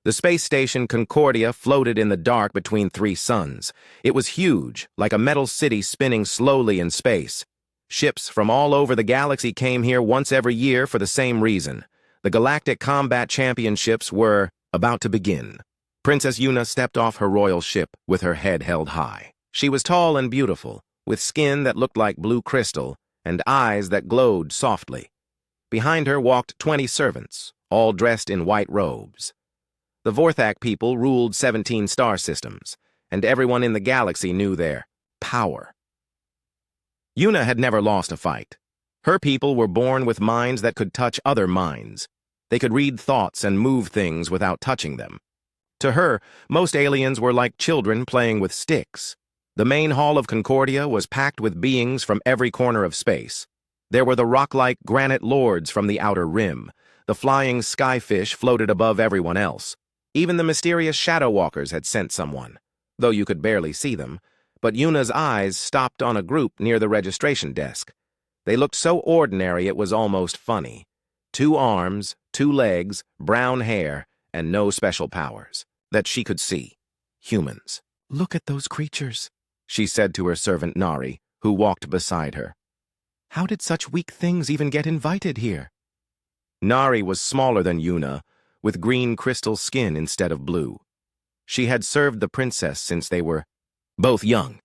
The space station Concordia floated in the dark between three suns. It was huge, like a metal city spinning slowly in space. Ships from all over the galaxy came here once every year for the same reason. The Galactic Combat Championships were about to begin. Princess Yuna stepped off her royal ship with her head held high. She was tall and beautiful, with skin that looked like blue crystal and eyes that glowed softly. Behind her walked 20 servants, all dressed in white robes. The Vorthak people ruled 17 star systems, and everyone in the galaxy knew their power. Yuna had never lost a fight. Her people were born with minds that could touch other minds. They could read thoughts and move things without touching them. To her, most aliens were like children playing with sticks. The main hall of Concordia was packed with beings from every corner of space. There were the rock-like granite lords from the outer rim. The flying skyfish floated above everyone else. Even the mysterious shadow walkers had sent someone, though you could barely see them. But Yuna's eyes stopped on a group near the registration desk. They looked so ordinary it was almost funny. 2 arms, 2 legs, brown hair, and no special powers that she could see. Humans. "Look at those creatures," she said to her servant Nari, who walked beside her. "How did such weak things even get invited here?" Nari was smaller than Yuna, with green crystal skin instead of blue. She had served the princess since they were both young.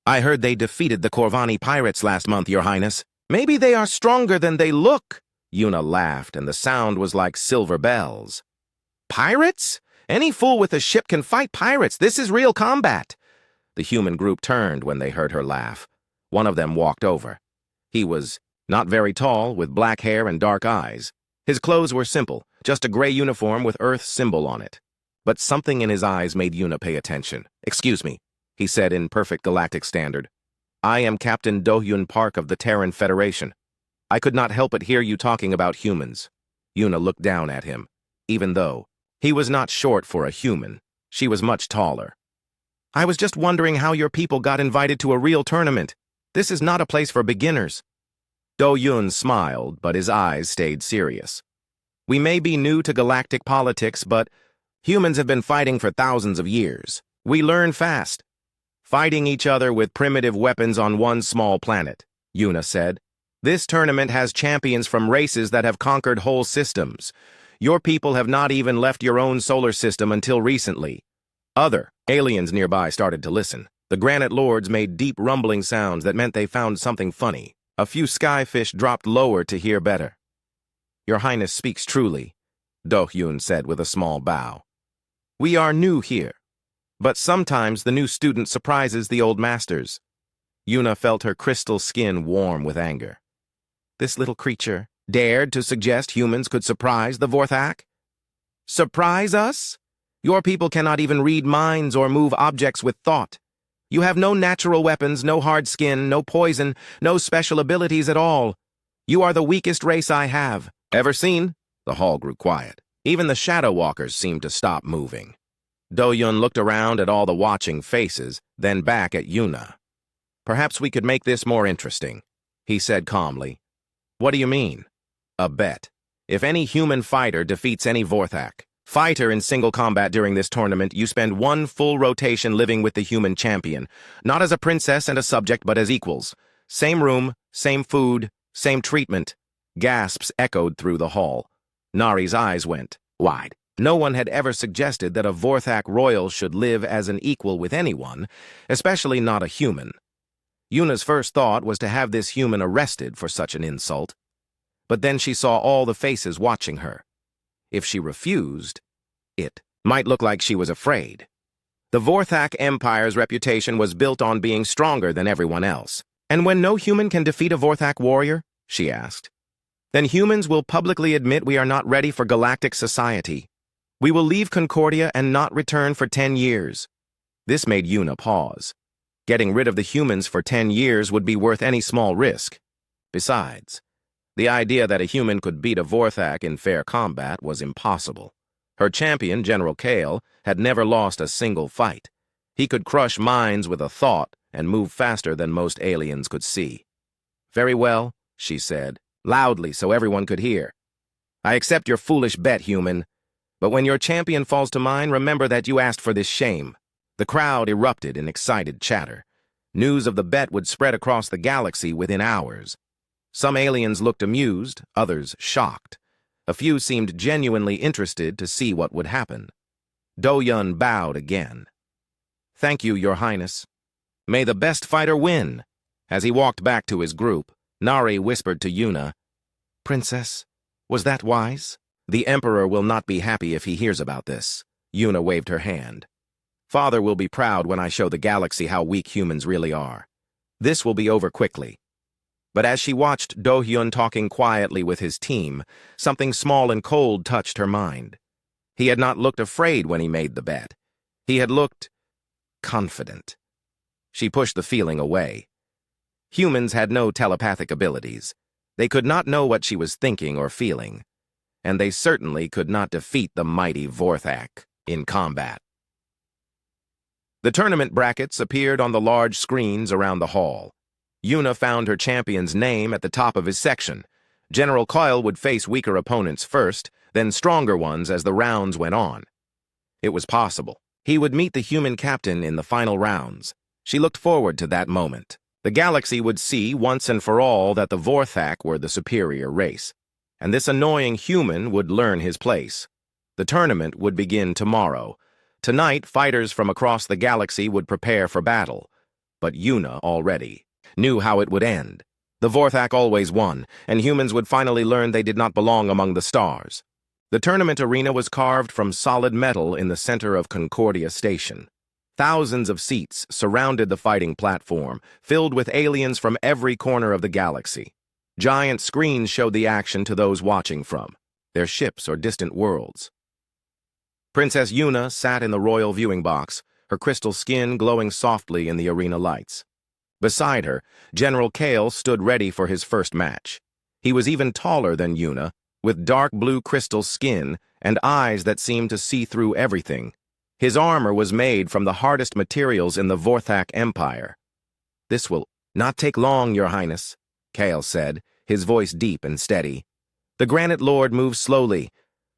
"I heard they defeated the Corvani pirates last month, Your Highness." "Maybe they are stronger than they look," Yuna laughed, and the sound was like silver bells. "Pirates? Any fool with a ship can fight pirates. This is real combat." The human group turned when they heard her laugh. One of them walked over. He was not very tall, with black hair and dark eyes. His clothes were simple, just a gray uniform with Earth's symbol on it. But something in his eyes made Yuna pay attention. "Excuse me," he said in perfect galactic standard. "I am Captain Do-Hyun Park of the Terran Federation. I could not help but hear you talking about humans." Yuna looked down at him. Even though he was not short for a human, she was much taller. "I was just wondering how your people got invited to a real tournament. This is not a place for beginners." Do-Hyun smiled, but his eyes stayed serious. "We may be new to galactic politics, but humans have been fighting for thousands of years. We learn fast. Fighting each other with primitive weapons on one small planet," Yuna said. "This tournament has champions from races that have conquered whole systems. Your people have not even left your own solar system until recently." Other aliens nearby started to listen. The granite lords made deep rumbling sounds that meant they found something funny. A few skyfish dropped lower to hear better. "Your Highness speaks truly," Do-Hyun said with a small bow. "We are new here, but sometimes the new student surprises the old masters." Yuna felt her crystal skin warm with anger. This little creature dared to suggest humans could surprise the Vorthak? "Surprise us? Your people cannot even read minds or move objects with thought. You have no natural weapons, no hard skin, no poison, no special abilities at all. You are the weakest race I have ever seen." The hall grew quiet. Even the shadow walkers seemed to stop moving. Do-Hyun looked around at all the watching faces, then back at Yuna. "Perhaps we could make this more interesting," he said calmly. "What do you mean?" "A bet. If any human fighter defeats any Vorthak fighter in single combat during this tournament, you spend 1 full rotation living with the human champion, not as a princess and a subject, but as equals. Same room, same food, same treatment." Gasps echoed through the hall. Nari's eyes went wide. No one had ever suggested that a Vorthak royal should live as an equal with anyone, especially not a human. Yuna's first thought was to have this human arrested for such an insult. But then she saw all the faces watching her. If she refused, it might look like she was afraid. The Vorthak Empire's reputation was built on being stronger than everyone else. "And when no human can defeat a Vorthak warrior," she asked, "then humans will publicly admit we are not ready for galactic society. We will leave Concordia and not return for 10 years. This made Yuna pause. Getting rid of the humans for 10 years would be worth any small risk. Besides, the idea that a human could beat a Vorthak in fair combat was impossible. Her champion, General Kale, had never lost a single fight. He could crush minds with a thought and move faster than most aliens could see. "Very well," she said, loudly so everyone could hear. "I accept your foolish bet, human. But when your champion falls to mine, remember that you asked for this shame. The crowd erupted in excited chatter. News of the bet would spread across the galaxy within hours. Some aliens looked amused, others shocked. A few seemed genuinely interested to see what would happen. Do-Yun bowed again. "Thank you, Your Highness. May the best fighter win." As he walked back to his group, Nari whispered to Yuna, "Princess, was that wise?" "The Emperor will not be happy if he hears about this." Yuna waved her hand. "Father will be proud when I show the galaxy how weak humans really are. This will be over quickly." But as she watched Do-Hyun talking quietly with his team, something small and cold touched her mind. He had not looked afraid when he made the bet. He had looked confident. She pushed the feeling away. Humans had no telepathic abilities. They could not know what she was thinking or feeling. And they certainly could not defeat the mighty Vorthak in combat. The tournament brackets appeared on the large screens around the hall. Yuna found her champion's name at the top of his section. General Coyle would face weaker opponents first, then stronger ones as the rounds went on. It was possible. He would meet the human captain in the final rounds. She looked forward to that moment. The galaxy would see once and for all that the Vorthak were the superior race, and this annoying human would learn his place. The tournament would begin tomorrow. Tonight, fighters from across the galaxy would prepare for battle. But Yuna already knew how it would end. The Vorthak always won, and humans would finally learn they did not belong among the stars. The tournament arena was carved from solid metal in the center of Concordia Station. Thousands of seats surrounded the fighting platform, filled with aliens from every corner of the galaxy. Giant screens showed the action to those watching from their ships or distant worlds. Princess Yuna sat in the royal viewing box, her crystal skin glowing softly in the arena lights. Beside her, General Kale stood ready for his first match. He was even taller than Yuna, with dark blue crystal skin and eyes that seemed to see through everything. His armor was made from the hardest materials in the Vorthak Empire. "This will not take long, Your Highness," Kale said, his voice deep and steady. "The Granite Lord moves slowly.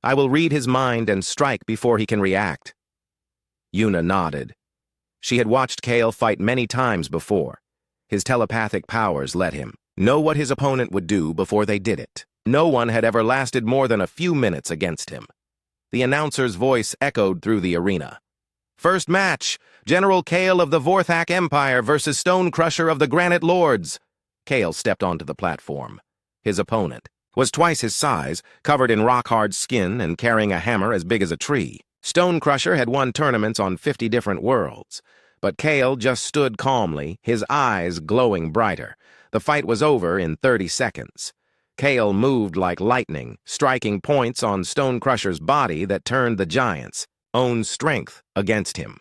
I will read his mind and strike before he can react." Yuna nodded. She had watched Kale fight many times before. His telepathic powers let him know what his opponent would do before they did it. No one had ever lasted more than a few minutes against him. The announcer's voice echoed through the arena. "First match, General Kale of the Vorthak Empire versus Stonecrusher of the Granite Lords." Kale stepped onto the platform. His opponent was twice his size, covered in rock-hard skin and carrying a hammer as big as a tree. Stonecrusher had won tournaments on 50 different worlds. But Kale just stood calmly, his eyes glowing brighter. The fight was over in 30 seconds. Kale moved like lightning, striking points on Stonecrusher's body that turned the giant's own strength against him.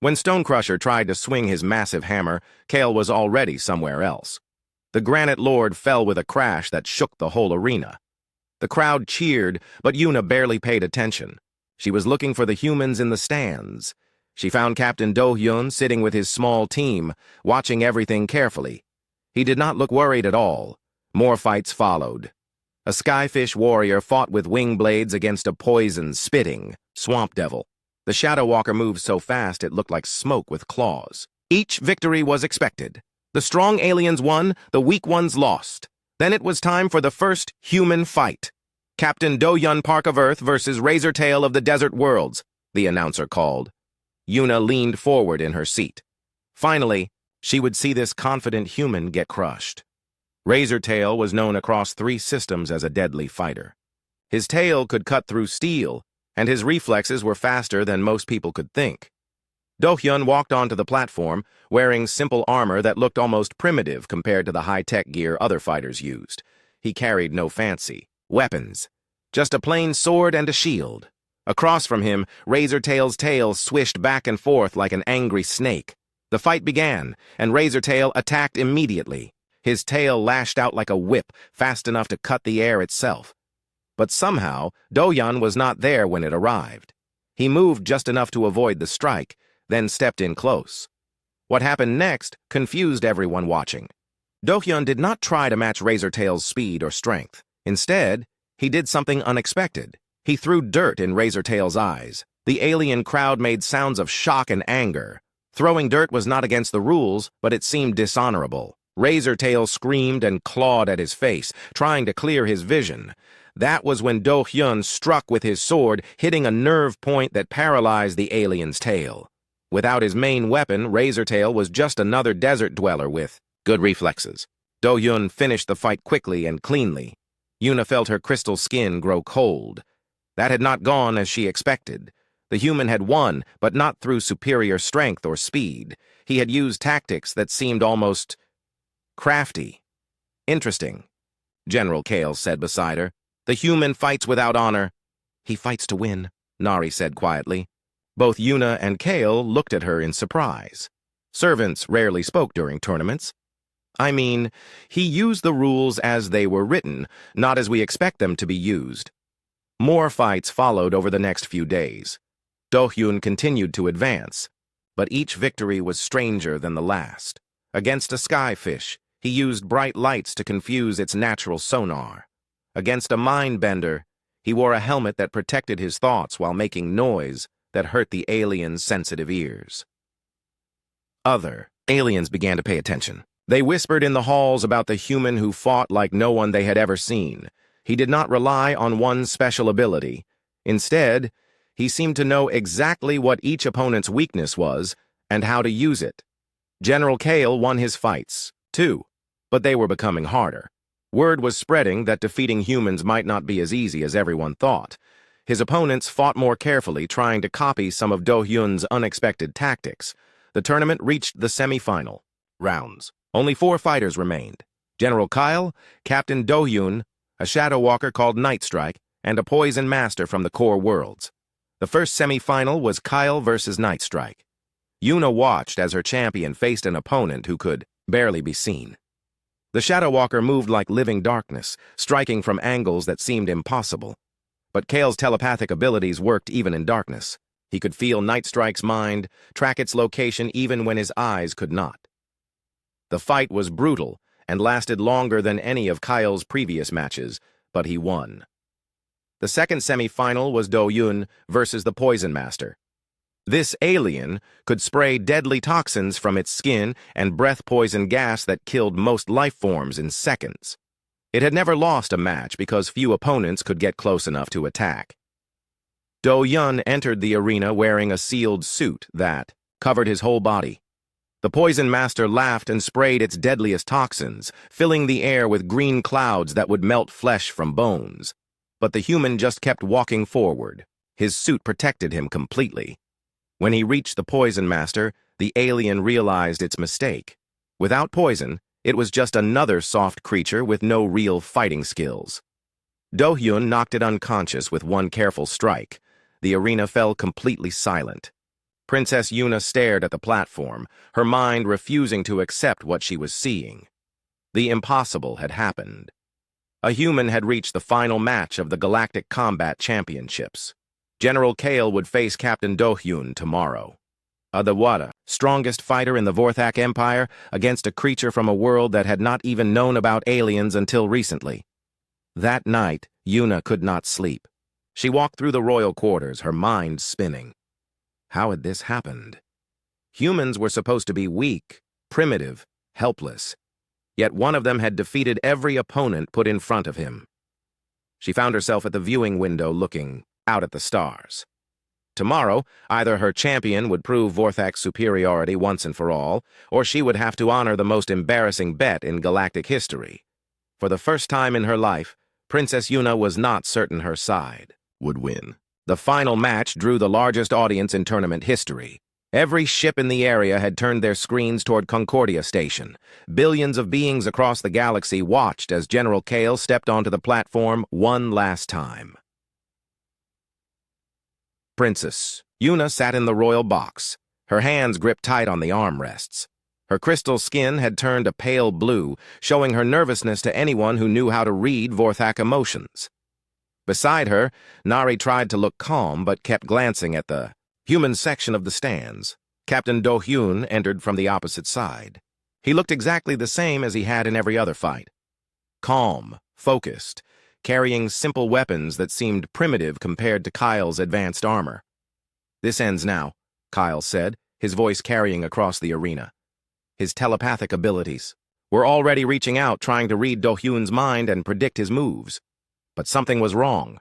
When Stonecrusher tried to swing his massive hammer, Kale was already somewhere else. The Granite Lord fell with a crash that shook the whole arena. The crowd cheered, but Yuna barely paid attention. She was looking for the humans in the stands. She found Captain Do-Hyun sitting with his small team, watching everything carefully. He did not look worried at all. More fights followed. A skyfish warrior fought with wing blades against a poison-spitting swamp devil. The Shadow Walker moved so fast it looked like smoke with claws. Each victory was expected. The strong aliens won, the weak ones lost. Then it was time for the first human fight. Captain Do-Hyun Park of Earth versus Razortail of the Desert Worlds, the announcer called. Yuna leaned forward in her seat. Finally, she would see this confident human get crushed. Razortail was known across 3 systems as a deadly fighter. His tail could cut through steel, and his reflexes were faster than most people could think. Do-Hyun walked onto the platform, wearing simple armor that looked almost primitive compared to the high-tech gear other fighters used. He carried no fancy weapons, just a plain sword and a shield. Across from him, Razortail's tail swished back and forth like an angry snake. The fight began, and Razortail attacked immediately. His tail lashed out like a whip, fast enough to cut the air itself. But somehow, Do-Hyun was not there when it arrived. He moved just enough to avoid the strike, then stepped in close. What happened next confused everyone watching. Do-Hyun did not try to match Razortail's speed or strength. Instead, he did something unexpected. He threw dirt in Razortail's eyes. The alien crowd made sounds of shock and anger. Throwing dirt was not against the rules, but it seemed dishonorable. Razortail screamed and clawed at his face, trying to clear his vision. That was when Do-hyun struck with his sword, hitting a nerve point that paralyzed the alien's tail. Without his main weapon, Razortail was just another desert dweller with good reflexes. Do-hyun finished the fight quickly and cleanly. Yuna felt her crystal skin grow cold. That had not gone as she expected. The human had won, but not through superior strength or speed. He had used tactics that seemed almost crafty. Interesting, General Kale said beside her. The human fights without honor. He fights to win, Nari said quietly. Both Yuna and Kale looked at her in surprise. Servants rarely spoke during tournaments. I mean, he used the rules as they were written, not as we expect them to be used. More fights followed over the next few days. Do-hyun continued to advance, but each victory was stranger than the last. Against a skyfish, he used bright lights to confuse its natural sonar. Against a mind-bender, he wore a helmet that protected his thoughts while making noise that hurt the alien's sensitive ears. Other aliens began to pay attention. They whispered in the halls about the human who fought like no one they had ever seen. He did not rely on one special ability. Instead, he seemed to know exactly what each opponent's weakness was and how to use it. General Kale won his fights, too, but they were becoming harder. Word was spreading that defeating humans might not be as easy as everyone thought. His opponents fought more carefully, trying to copy some of Do-hyun's unexpected tactics. The tournament reached the semi-final rounds. Only 4 fighters remained. General Kyle, Captain Do-hyun, a Shadow Walker called Nightstrike, and a Poison Master from the Core Worlds. The first semi-final was Kyle versus Nightstrike. Yuna watched as her champion faced an opponent who could barely be seen. The Shadow Walker moved like living darkness, striking from angles that seemed impossible. But Kale's telepathic abilities worked even in darkness. He could feel Nightstrike's mind, track its location even when his eyes could not. The fight was brutal and lasted longer than any of Kyle's previous matches, but he won. The second semi-final was Do-hyun versus the Poison Master. This alien could spray deadly toxins from its skin and breath poison gas that killed most life forms in seconds. It had never lost a match because few opponents could get close enough to attack. Do-hyun entered the arena wearing a sealed suit that covered his whole body. The Poison Master laughed and sprayed its deadliest toxins, filling the air with green clouds that would melt flesh from bones. But the human just kept walking forward. His suit protected him completely. When he reached the Poison Master, the alien realized its mistake. Without poison, it was just another soft creature with no real fighting skills. Do-hyun knocked it unconscious with one careful strike. The arena fell completely silent. Princess Yuna stared at the platform, her mind refusing to accept what she was seeing. The impossible had happened. A human had reached the final match of the Galactic Combat Championships. General Kale would face Captain Do-hyun tomorrow. The Wada, strongest fighter in the Vorthak Empire, against a creature from a world that had not even known about aliens until recently. That night, Yuna could not sleep. She walked through the royal quarters, her mind spinning. How had this happened? Humans were supposed to be weak, primitive, helpless. Yet one of them had defeated every opponent put in front of him. She found herself at the viewing window looking out at the stars. Tomorrow, either her champion would prove Vorthak's superiority once and for all, or she would have to honor the most embarrassing bet in galactic history. For the first time in her life, Princess Yuna was not certain her side would win. The final match drew the largest audience in tournament history. Every ship in the area had turned their screens toward Concordia Station. Billions of beings across the galaxy watched as General Kale stepped onto the platform one last time. Princess Yuna sat in the royal box, her hands gripped tight on the armrests. Her crystal skin had turned a pale blue, showing her nervousness to anyone who knew how to read Vorthak emotions. Beside her, Nari tried to look calm but kept glancing at the human section of the stands. Captain Do-hyun entered from the opposite side. He looked exactly the same as he had in every other fight. Calm, focused, carrying simple weapons that seemed primitive compared to Kyle's advanced armor. "This ends now," Kyle said, his voice carrying across the arena. His telepathic abilities were already reaching out, trying to read Do-hyun's mind and predict his moves. But something was wrong.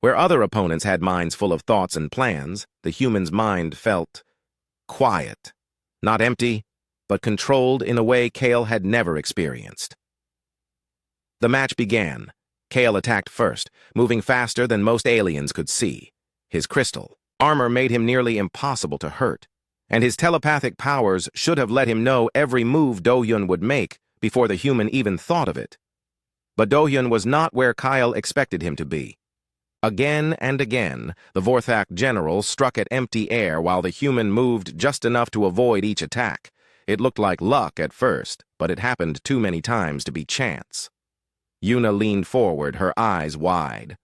Where other opponents had minds full of thoughts and plans, the human's mind felt quiet. Not empty, but controlled in a way Kale had never experienced. The match began. Kale attacked first, moving faster than most aliens could see. His crystal armor made him nearly impossible to hurt, and his telepathic powers should have let him know every move Do-hyun would make before the human even thought of it. But Do-hyun was not where Kyle expected him to be. Again and again, the Vorthak general struck at empty air while the human moved just enough to avoid each attack. It looked like luck at first, but it happened too many times to be chance. Yuna leaned forward, her eyes wide.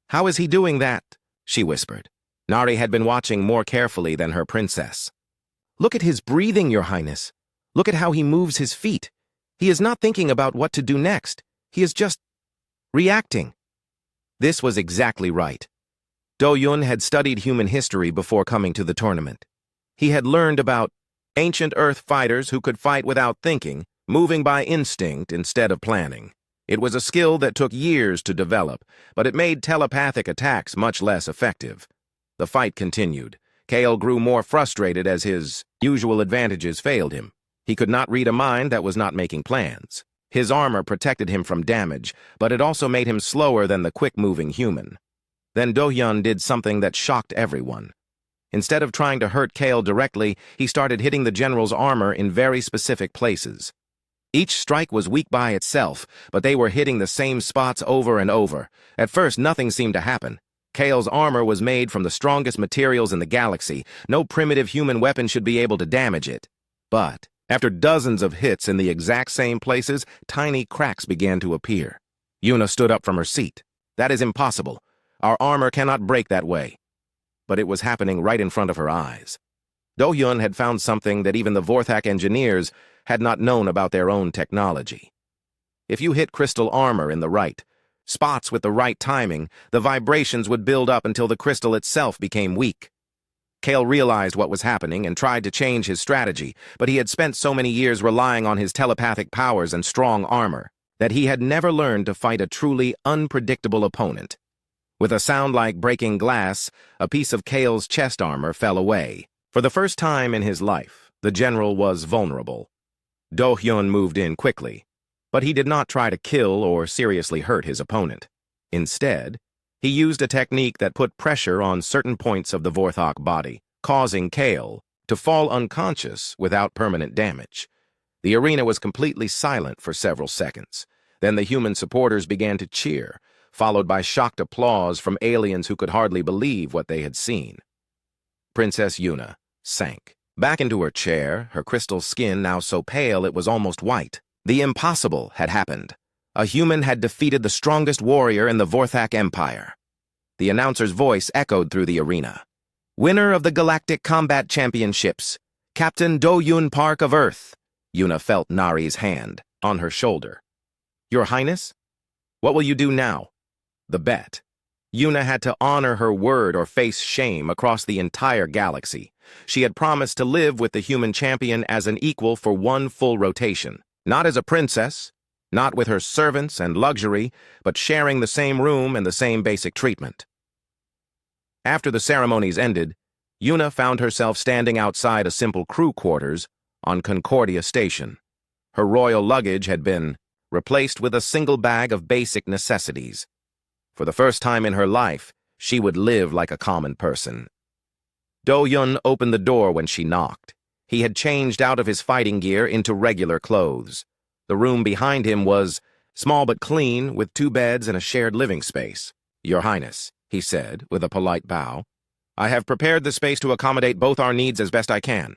"How is he doing that?" she whispered. Nari had been watching more carefully than her princess. "Look at his breathing, Your Highness. Look at how he moves his feet. He is not thinking about what to do next. He is just reacting." This was exactly right. Do-hyun had studied human history before coming to the tournament. He had learned about ancient Earth fighters who could fight without thinking, moving by instinct instead of planning. It was a skill that took years to develop, but it made telepathic attacks much less effective. The fight continued. Kale grew more frustrated as his usual advantages failed him. He could not read a mind that was not making plans. His armor protected him from damage, but it also made him slower than the quick-moving human. Then Do-hyun did something that shocked everyone. Instead of trying to hurt Kale directly, he started hitting the general's armor in very specific places. Each strike was weak by itself, but they were hitting the same spots over and over. At first, nothing seemed to happen. Kale's armor was made from the strongest materials in the galaxy. No primitive human weapon should be able to damage it. But after dozens of hits in the exact same places, tiny cracks began to appear. Yuna stood up from her seat. "That is impossible. Our armor cannot break that way." But it was happening right in front of her eyes. Do-hyun had found something that even the Vorthak engineers had not known about their own technology. If you hit crystal armor in the right spots with the right timing, the vibrations would build up until the crystal itself became weak. Kale realized what was happening and tried to change his strategy, but he had spent so many years relying on his telepathic powers and strong armor that he had never learned to fight a truly unpredictable opponent. With a sound like breaking glass, a piece of Kale's chest armor fell away. For the first time in his life, the general was vulnerable. Do-hyun moved in quickly, but he did not try to kill or seriously hurt his opponent. Instead, he used a technique that put pressure on certain points of the Vorthak body, causing Kale to fall unconscious without permanent damage. The arena was completely silent for several seconds. Then the human supporters began to cheer, followed by shocked applause from aliens who could hardly believe what they had seen. Princess Yuna sank back into her chair, her crystal skin now so pale it was almost white. The impossible had happened. A human had defeated the strongest warrior in the Vorthak Empire. The announcer's voice echoed through the arena. "Winner of the Galactic Combat Championships, Captain Do-hyun Park of Earth." Yuna felt Nari's hand on her shoulder. "Your Highness? What will you do now?" The bet. Yuna had to honor her word or face shame across the entire galaxy. She had promised to live with the human champion as an equal for one full rotation. Not as a princess, not with her servants and luxury, but sharing the same room and the same basic treatment. After the ceremonies ended, Yuna found herself standing outside a simple crew quarters on Concordia Station. Her royal luggage had been replaced with a single bag of basic necessities. For the first time in her life, she would live like a common person. Do-hyun opened the door when she knocked. He had changed out of his fighting gear into regular clothes. The room behind him was small but clean, with 2 beds and a shared living space. "Your Highness," he said, with a polite bow, "I have prepared the space to accommodate both our needs as best I can."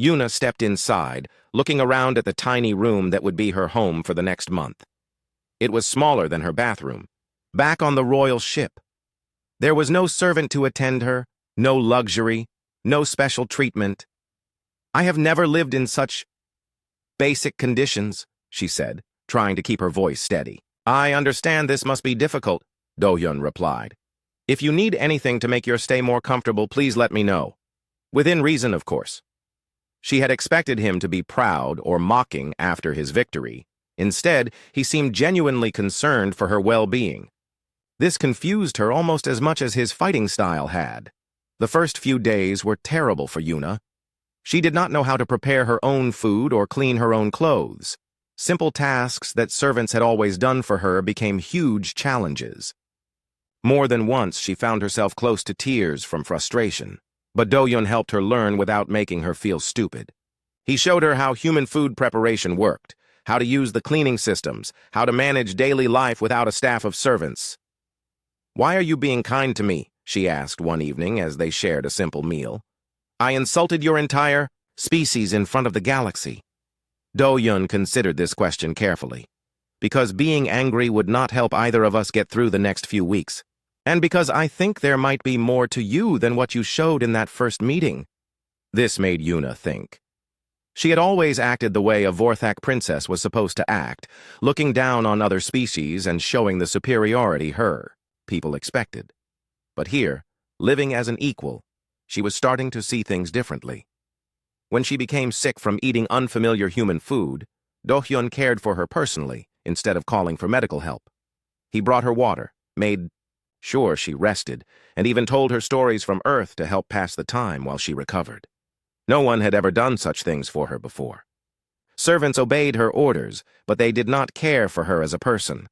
Yuna stepped inside, looking around at the tiny room that would be her home for the next month. It was smaller than her bathroom. Back on the royal ship, there was no servant to attend her, no luxury, no special treatment. "I have never lived in such basic conditions," she said, trying to keep her voice steady. I understand this must be difficult, Do-hyun replied. If you need anything to make your stay more comfortable, please let me know. Within reason, of course. She had expected him to be proud or mocking after his victory. Instead, he seemed genuinely concerned for her well-being. This confused her almost as much as his fighting style had. The first few days were terrible for Yuna. She did not know how to prepare her own food or clean her own clothes. Simple tasks that servants had always done for her became huge challenges. More than once, she found herself close to tears from frustration. But Do-hyun helped her learn without making her feel stupid. He showed her how human food preparation worked, how to use the cleaning systems, how to manage daily life without a staff of servants. "Why are you being kind to me?" she asked one evening as they shared a simple meal. "I insulted your entire species in front of the galaxy." Do-hyun considered this question carefully. Because being angry would not help either of us get through the next few weeks. And because I think there might be more to you than what you showed in that first meeting. This made Yuna think. She had always acted the way a Vorthak princess was supposed to act, looking down on other species and showing the superiority people expected. But here, living as an equal, she was starting to see things differently. When she became sick from eating unfamiliar human food, Do-hyun cared for her personally instead of calling for medical help. He brought her water, made sure she rested, and even told her stories from Earth to help pass the time while she recovered. No one had ever done such things for her before. Servants obeyed her orders, but they did not care for her as a person.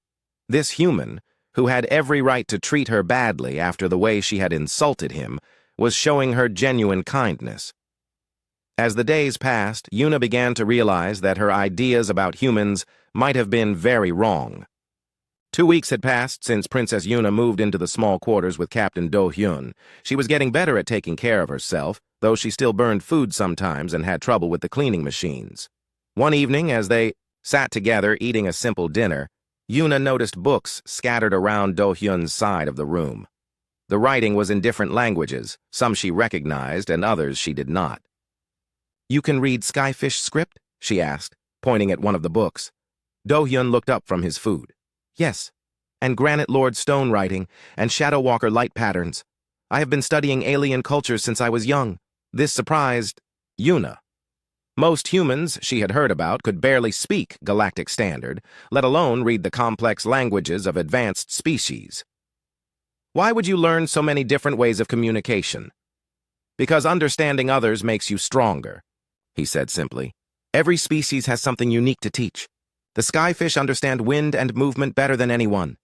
This human, who had every right to treat her badly after the way she had insulted him, was showing her genuine kindness. As the days passed, Yuna began to realize that her ideas about humans might have been very wrong. 2 weeks had passed since Princess Yuna moved into the small quarters with Captain Do-hyun. She was getting better at taking care of herself, though she still burned food sometimes and had trouble with the cleaning machines. One evening, as they sat together eating a simple dinner, Yuna noticed books scattered around Do-hyun's side of the room. The writing was in different languages, some she recognized and others she did not. "You can read Skyfish script?" she asked, pointing at one of the books. Do-hyun looked up from his food. "Yes, and Granite Lord stone writing, and Shadow Walker light patterns. I have been studying alien cultures since I was young." This surprised Yuna. Most humans she had heard about could barely speak Galactic Standard, let alone read the complex languages of advanced species. "Why would you learn so many different ways of communication?" "Because understanding others makes you stronger," he said simply. "Every species has something unique to teach. The skyfish understand wind and movement better than anyone.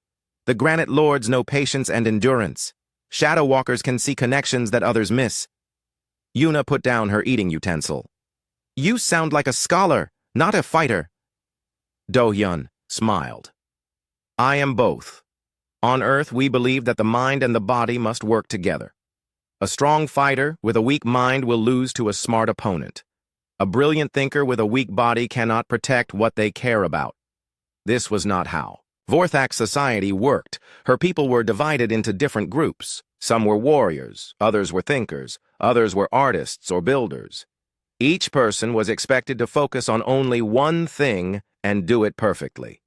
The Granite Lords know patience and endurance. Shadow Walkers can see connections that others miss." Yuna put down her eating utensil. "You sound like a scholar, not a fighter." Do-hyun smiled. "I am both. On Earth, we believe that the mind and the body must work together. A strong fighter with a weak mind will lose to a smart opponent. A brilliant thinker with a weak body cannot protect what they care about." This was not how Vorthak society worked. Her people were divided into different groups. Some were warriors, others were thinkers, others were artists or builders. Each person was expected to focus on only one thing and do it perfectly.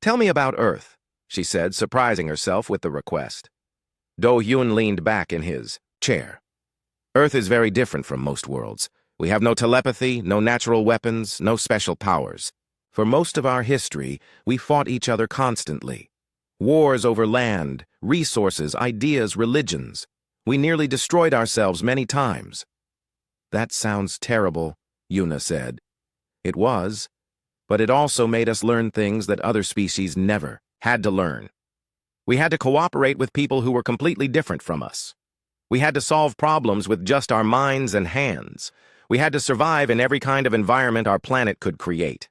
"Tell me about Earth," she said, surprising herself with the request. Do-hyun leaned back in his chair. "Earth is very different from most worlds. We have no telepathy, no natural weapons, no special powers. For most of our history, we fought each other constantly. Wars over land, resources, ideas, religions. We nearly destroyed ourselves many times." "That sounds terrible," Yuna said. "It was, but it also made us learn things that other species never had to learn. We had to cooperate with people who were completely different from us. We had to solve problems with just our minds and hands. We had to survive in every kind of environment our planet could create."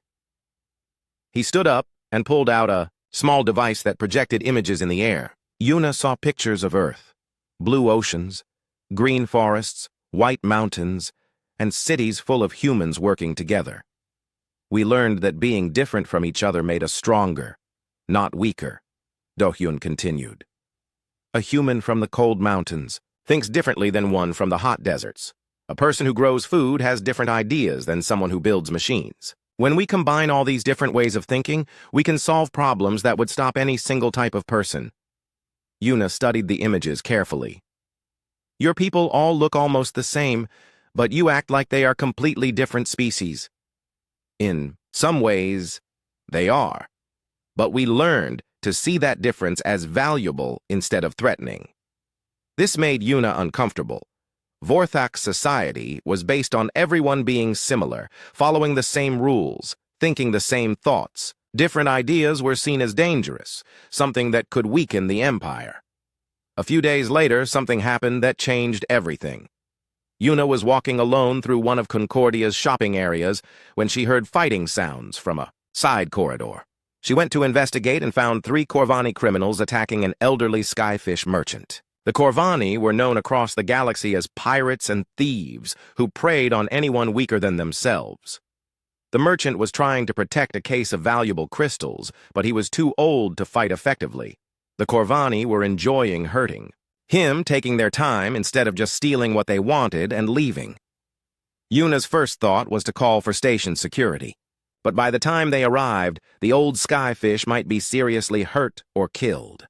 He stood up and pulled out a small device that projected images in the air. Yuna saw pictures of Earth, blue oceans, green forests, white mountains, and cities full of humans working together. "We learned that being different from each other made us stronger, not weaker," Do-hyun continued. "A human from the cold mountains thinks differently than one from the hot deserts. A person who grows food has different ideas than someone who builds machines. When we combine all these different ways of thinking, we can solve problems that would stop any single type of person. Yuna studied the images carefully. Your people all look almost the same, but you act like they are completely different species. In some ways, they are. But we learned to see that difference as valuable instead of threatening. This made Yuna uncomfortable. Vorthak's society was based on everyone being similar, following the same rules, thinking the same thoughts. Different ideas were seen as dangerous, something that could weaken the empire. A few days later, something happened that changed everything. Yuna was walking alone through one of Concordia's shopping areas when she heard fighting sounds from a side corridor. She went to investigate and found 3 Corvani criminals attacking an elderly skyfish merchant. The Corvani were known across the galaxy as pirates and thieves who preyed on anyone weaker than themselves. The merchant was trying to protect a case of valuable crystals, but he was too old to fight effectively. The Corvani were enjoying hurting him, taking their time instead of just stealing what they wanted and leaving. Yuna's first thought was to call for station security, but by the time they arrived, the old skyfish might be seriously hurt or killed.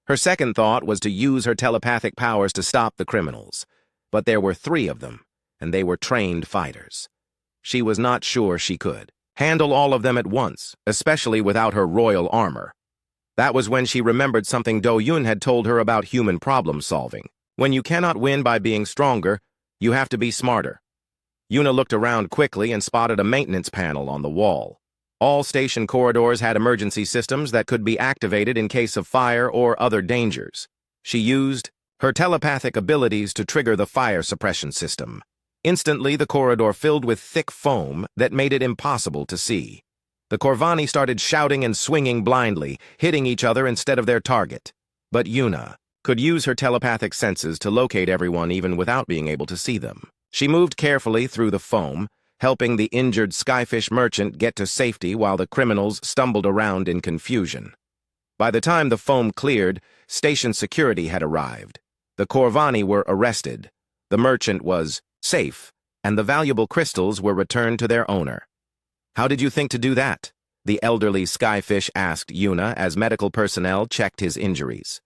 Her second thought was to use her telepathic powers to stop the criminals, but there were 3 of them, and they were trained fighters. She was not sure she could handle all of them at once, especially without her royal armor. That was when she remembered something Do-Yun had told her about human problem-solving. When you cannot win by being stronger, you have to be smarter. Yuna looked around quickly and spotted a maintenance panel on the wall. All station corridors had emergency systems that could be activated in case of fire or other dangers. She used her telepathic abilities to trigger the fire suppression system. Instantly, the corridor filled with thick foam that made it impossible to see. The Corvani started shouting and swinging blindly, hitting each other instead of their target. But Yuna could use her telepathic senses to locate everyone even without being able to see them. She moved carefully through the foam, helping the injured skyfish merchant get to safety while the criminals stumbled around in confusion. By the time the foam cleared, station security had arrived. The Corvani were arrested. The merchant was safe, and the valuable crystals were returned to their owner. "How did you think to do that?" the elderly skyfish asked Yuna as medical personnel checked his injuries.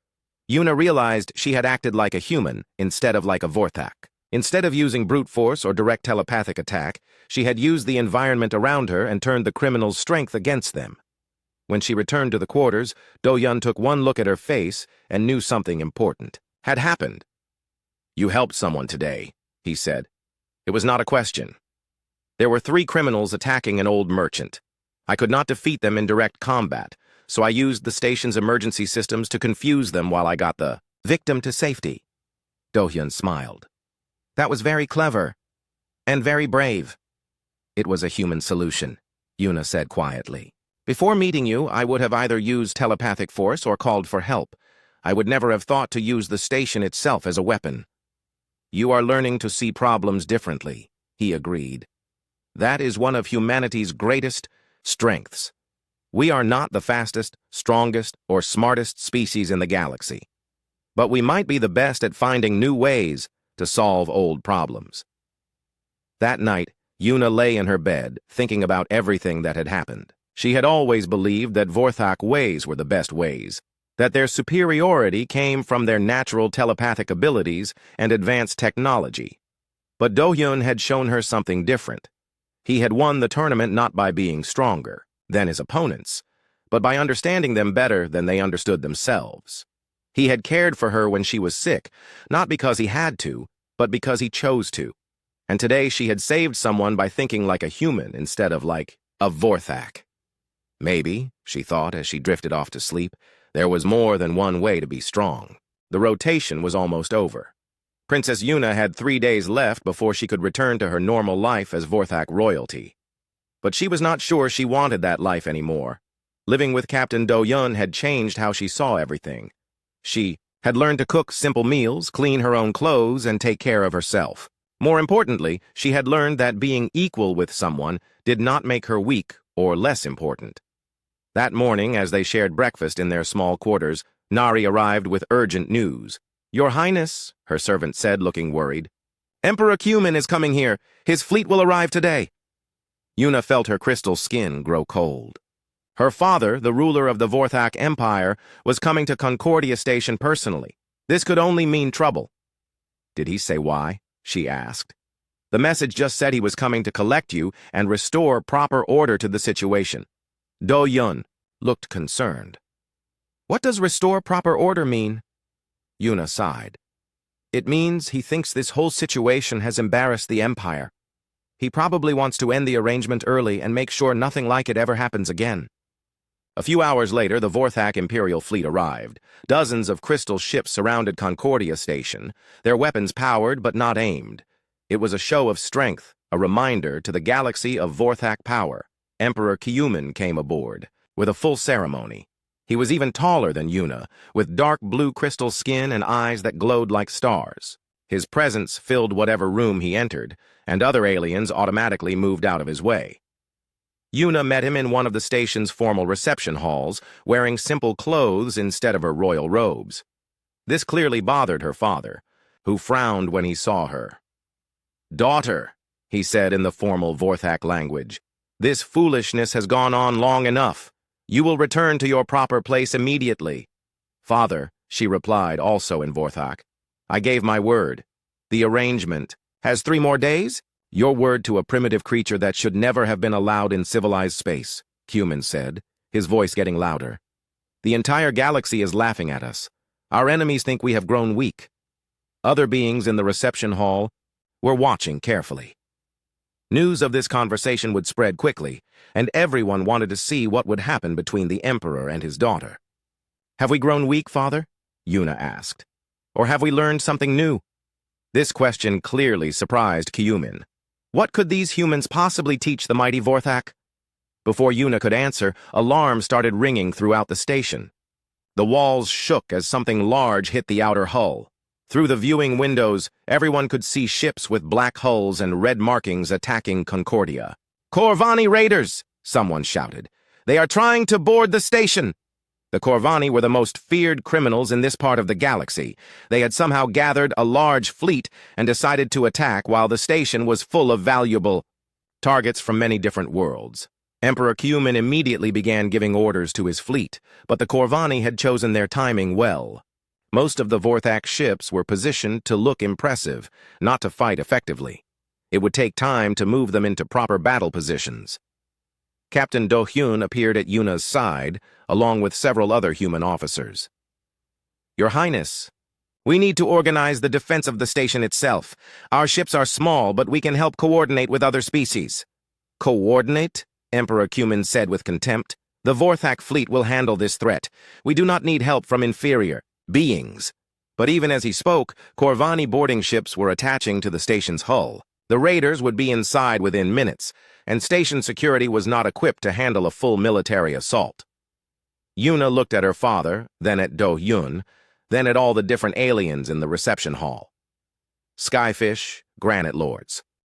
Yuna realized she had acted like a human instead of like a Vorthak. Instead of using brute force or direct telepathic attack, she had used the environment around her and turned the criminals' strength against them. When she returned to the quarters, Do-Yun took one look at her face and knew something important had happened. "You helped someone today," he said. "It was not a question. There were 3 criminals attacking an old merchant. I could not defeat them in direct combat, so I used the station's emergency systems to confuse them while I got the victim to safety." Do-Hyun smiled. "That was very clever, and very brave." "It was a human solution," Yuna said quietly. "Before meeting you, I would have either used telepathic force or called for help. I would never have thought to use the station itself as a weapon." "You are learning to see problems differently," he agreed. "That is one of humanity's greatest strengths. We are not the fastest, strongest, or smartest species in the galaxy, but we might be the best at finding new ways to solve old problems." That night, Yuna lay in her bed, thinking about everything that had happened. She had always believed that Vorthak ways were the best ways, that their superiority came from their natural telepathic abilities and advanced technology. But Do-Hyun had shown her something different. He had won the tournament not by being stronger than his opponents, but by understanding them better than they understood themselves. He had cared for her when she was sick, not because he had to, but because he chose to. And today she had saved someone by thinking like a human instead of like a Vorthak. Maybe, she thought as she drifted off to sleep, there was more than one way to be strong. The rotation was almost over. Princess Yuna had 3 days left before she could return to her normal life as Vorthak royalty. But she was not sure she wanted that life anymore. Living with Captain Do-Yun had changed how she saw everything. She had learned to cook simple meals, clean her own clothes, and take care of herself. More importantly, she had learned that being equal with someone did not make her weak or less important. That morning, as they shared breakfast in their small quarters, Nari arrived with urgent news. "Your Highness," her servant said, looking worried. "Emperor Cumin is coming here. His fleet will arrive today." Yuna felt her crystal skin grow cold. Her father, the ruler of the Vorthak Empire, was coming to Concordia Station personally. This could only mean trouble. Did he say why? She asked. The message just said he was coming to collect you and restore proper order to the situation. Do Yun looked concerned. What does restore proper order mean? Yuna sighed. It means he thinks this whole situation has embarrassed the Empire. He probably wants to end the arrangement early and make sure nothing like it ever happens again. A few hours later, the Vorthak Imperial fleet arrived. Dozens of crystal ships surrounded Concordia Station, their weapons powered but not aimed. It was a show of strength, a reminder to the galaxy of Vorthak power. Emperor Kyuman came aboard, with a full ceremony. He was even taller than Yuna, with dark blue crystal skin and eyes that glowed like stars. His presence filled whatever room he entered, and other aliens automatically moved out of his way. Yuna met him in one of the station's formal reception halls, wearing simple clothes instead of her royal robes. This clearly bothered her father, who frowned when he saw her. "Daughter," he said in the formal Vorthak language, "this foolishness has gone on long enough. You will return to your proper place immediately." "Father," she replied, also in Vorthak, "I gave my word. The arrangement has 3 more days? Your word to a primitive creature that should never have been allowed in civilized space," Kyuman said, his voice getting louder. "The entire galaxy is laughing at us. Our enemies think we have grown weak." Other beings in the reception hall were watching carefully. News of this conversation would spread quickly, and everyone wanted to see what would happen between the Emperor and his daughter. "Have we grown weak, Father?" Yuna asked. "Or have we learned something new?" This question clearly surprised Kyuman. What could these humans possibly teach the mighty Vorthak? Before Yuna could answer, alarms started ringing throughout the station. The walls shook as something large hit the outer hull. Through the viewing windows, everyone could see ships with black hulls and red markings attacking Concordia. "Corvani raiders!" someone shouted. "They are trying to board the station!" The Corvani were the most feared criminals in this part of the galaxy. They had somehow gathered a large fleet and decided to attack while the station was full of valuable targets from many different worlds. Emperor Kyuman immediately began giving orders to his fleet, but the Corvani had chosen their timing well. Most of the Vorthak ships were positioned to look impressive, not to fight effectively. It would take time to move them into proper battle positions. Captain Do-hyun appeared at Yuna's side, along with several other human officers. "Your Highness, we need to organize the defense of the station itself. Our ships are small, but we can help coordinate with other species." "Coordinate?" Emperor Kyuman said with contempt. "The Vorthak fleet will handle this threat. We do not need help from inferior beings." But even as he spoke, Corvani boarding ships were attaching to the station's hull. The raiders would be inside within minutes, and station security was not equipped to handle a full military assault. Yuna looked at her father, then at Do-hyun, then at all the different aliens in the reception hall. Skyfish, granite lords.